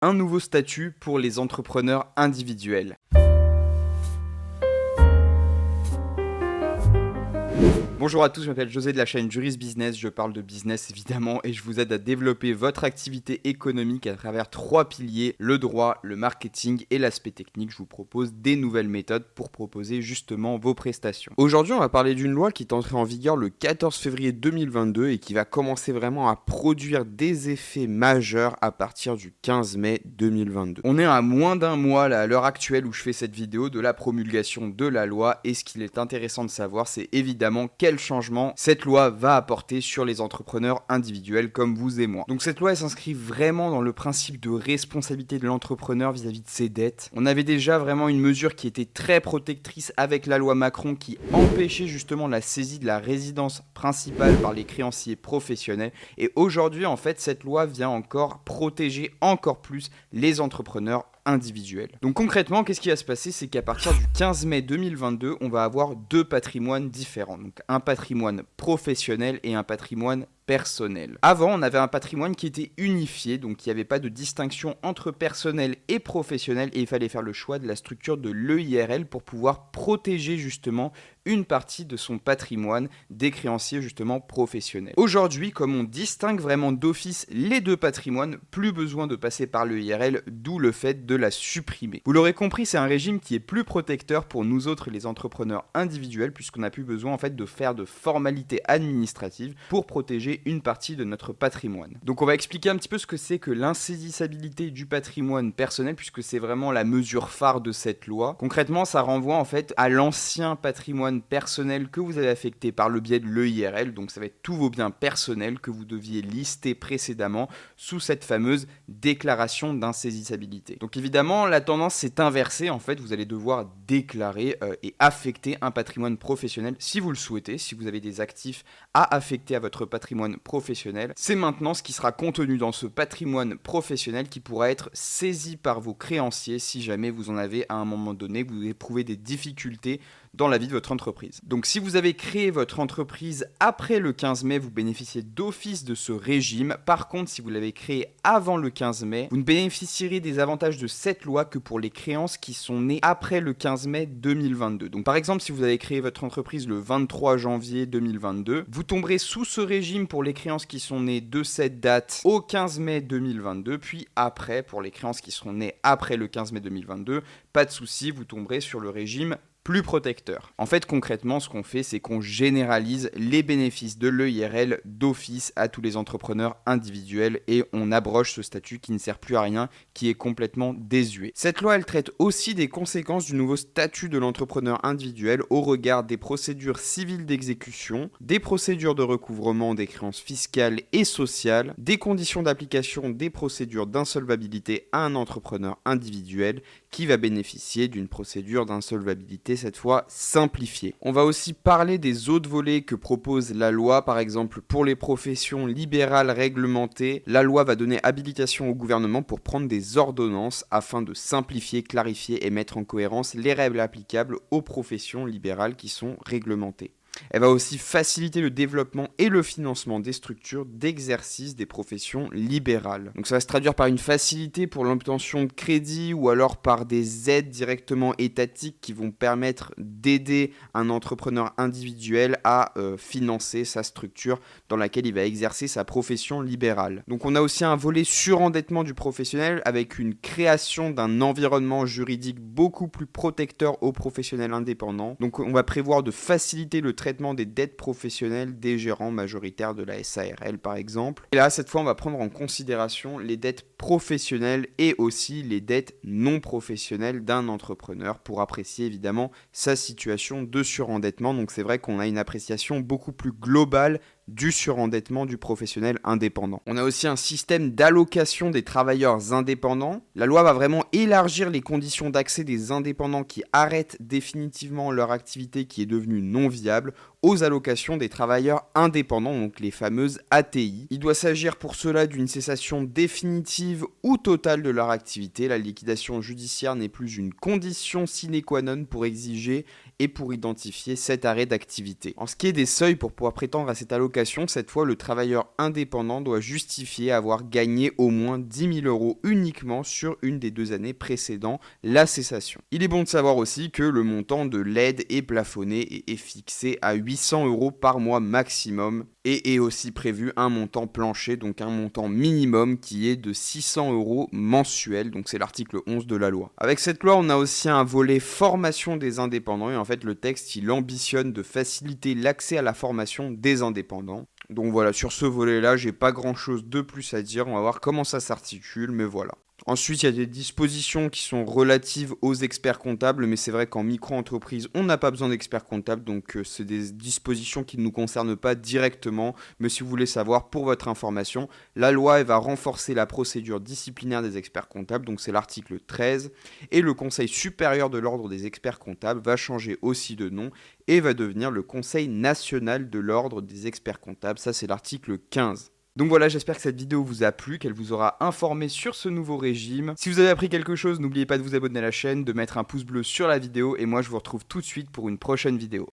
un nouveau statut pour les entrepreneurs individuels. Bonjour à tous, je m'appelle José de la chaîne Juris Business, je parle de business évidemment et je vous aide à développer votre activité économique à travers 3 piliers, le droit, le marketing et l'aspect technique. Je vous propose des nouvelles méthodes pour proposer justement vos prestations. Aujourd'hui, on va parler d'une loi qui est entrée en vigueur le 14 février 2022 et qui va commencer vraiment à produire des effets majeurs à partir du 15 mai 2022. On est à moins d'un mois là, à l'heure actuelle où je fais cette vidéo de la promulgation de la loi et ce qu'il est intéressant de savoir, c'est évidemment quel changement cette loi va apporter sur les entrepreneurs individuels comme vous et moi. Donc cette loi elle s'inscrit vraiment dans le principe de responsabilité de l'entrepreneur vis-à-vis de ses dettes. On avait déjà vraiment une mesure qui était très protectrice avec la loi Macron qui empêchait justement la saisie de la résidence principale par les créanciers professionnels et aujourd'hui en fait cette loi vient encore protéger encore plus les entrepreneurs individuels. Donc concrètement, qu'est-ce qui va se passer? C'est qu'à partir du 15 mai 2022, on va avoir 2 patrimoines différents. Donc un patrimoine professionnel et un patrimoine personnel. Avant, on avait un patrimoine qui était unifié, donc il n'y avait pas de distinction entre personnel et professionnel et il fallait faire le choix de la structure de l'EIRL pour pouvoir protéger justement une partie de son patrimoine des créanciers justement professionnels. Aujourd'hui, comme on distingue vraiment d'office les 2 patrimoines, plus besoin de passer par l'EIRL, d'où le fait de la supprimer. Vous l'aurez compris, c'est un régime qui est plus protecteur pour nous autres les entrepreneurs individuels puisqu'on n'a plus besoin en fait de faire de formalités administratives pour protéger une partie de notre patrimoine. Donc on va expliquer un petit peu ce que c'est que l'insaisissabilité du patrimoine personnel puisque c'est vraiment la mesure phare de cette loi. Concrètement, ça renvoie en fait à l'ancien patrimoine personnel que vous avez affecté par le biais de l'EIRL, donc ça va être tous vos biens personnels que vous deviez lister précédemment sous cette fameuse déclaration d'insaisissabilité. Donc évidemment, la tendance s'est inversée, en fait, vous allez devoir déclarer et affecter un patrimoine professionnel si vous le souhaitez, si vous avez des actifs à affecter à votre patrimoine professionnel. C'est maintenant ce qui sera contenu dans ce patrimoine professionnel qui pourra être saisi par vos créanciers si jamais vous en avez à un moment donné, vous éprouvez des difficultés dans la vie de votre entreprise. Donc si vous avez créé votre entreprise après le 15 mai, vous bénéficiez d'office de ce régime. Par contre, si vous l'avez créé avant le 15 mai, vous ne bénéficierez des avantages de cette loi que pour les créances qui sont nées après le 15 mai 2022. Donc par exemple, si vous avez créé votre entreprise le 23 janvier 2022, vous tomberez sous ce régime pour les créances qui sont nées de cette date au 15 mai 2022, puis après, pour les créances qui seront nées après le 15 mai 2022, pas de souci, vous tomberez sur le régime plus protecteur. En fait, concrètement, ce qu'on fait, c'est qu'on généralise les bénéfices de l'EIRL d'office à tous les entrepreneurs individuels et on abroge ce statut qui ne sert plus à rien, qui est complètement désuet. Cette loi, elle traite aussi des conséquences du nouveau statut de l'entrepreneur individuel au regard des procédures civiles d'exécution, des procédures de recouvrement des créances fiscales et sociales, des conditions d'application des procédures d'insolvabilité à un entrepreneur individuel qui va bénéficier d'une procédure d'insolvabilité cette fois simplifiée. On va aussi parler des autres volets que propose la loi, par exemple pour les professions libérales réglementées, la loi va donner habilitation au gouvernement pour prendre des ordonnances afin de simplifier, clarifier et mettre en cohérence les règles applicables aux professions libérales qui sont réglementées. Elle va aussi faciliter le développement et le financement des structures d'exercice des professions libérales. Donc ça va se traduire par une facilité pour l'obtention de crédits ou alors par des aides directement étatiques qui vont permettre d'aider un entrepreneur individuel à financer sa structure dans laquelle il va exercer sa profession libérale. Donc on a aussi un volet surendettement du professionnel avec une création d'un environnement juridique beaucoup plus protecteur aux professionnels indépendants. Donc on va prévoir de faciliter le traitement des dettes professionnelles des gérants majoritaires de la SARL par exemple. Et là, cette fois, on va prendre en considération les dettes professionnelles et aussi les dettes non professionnelles d'un entrepreneur pour apprécier évidemment sa situation de surendettement. Donc c'est vrai qu'on a une appréciation beaucoup plus globale du surendettement du professionnel indépendant. On a aussi un système d'allocation des travailleurs indépendants. La loi va vraiment élargir les conditions d'accès des indépendants qui arrêtent définitivement leur activité qui est devenue non viable aux allocations des travailleurs indépendants, donc les fameuses ATI. Il doit s'agir pour cela d'une cessation définitive ou totale de leur activité. La liquidation judiciaire n'est plus une condition sine qua non pour exiger et pour identifier cet arrêt d'activité. En ce qui est des seuils pour pouvoir prétendre à cette allocation, cette fois le travailleur indépendant doit justifier avoir gagné au moins 10 000 euros uniquement sur une des 2 années précédant la cessation. Il est bon de savoir aussi que le montant de l'aide est plafonné et est fixé à 800 euros par mois maximum et est aussi prévu un montant plancher, donc un montant minimum qui est de 600 euros mensuels, donc c'est l'article 11 de la loi. Avec cette loi, on a aussi un volet formation des indépendants et en fait le texte il ambitionne de faciliter l'accès à la formation des indépendants. Donc voilà, sur ce volet-là, j'ai pas grand-chose de plus à dire, on va voir comment ça s'articule, mais voilà. Ensuite, il y a des dispositions qui sont relatives aux experts comptables, mais c'est vrai qu'en micro-entreprise, on n'a pas besoin d'experts comptables, donc c'est des dispositions qui ne nous concernent pas directement. Mais si vous voulez savoir, pour votre information, la loi elle va renforcer la procédure disciplinaire des experts comptables, donc c'est l'article 13, et le Conseil supérieur de l'ordre des experts comptables va changer aussi de nom et va devenir le Conseil national de l'ordre des experts comptables, ça c'est l'article 15. Donc voilà, j'espère que cette vidéo vous a plu, qu'elle vous aura informé sur ce nouveau régime. Si vous avez appris quelque chose, n'oubliez pas de vous abonner à la chaîne, de mettre un pouce bleu sur la vidéo, et moi je vous retrouve tout de suite pour une prochaine vidéo.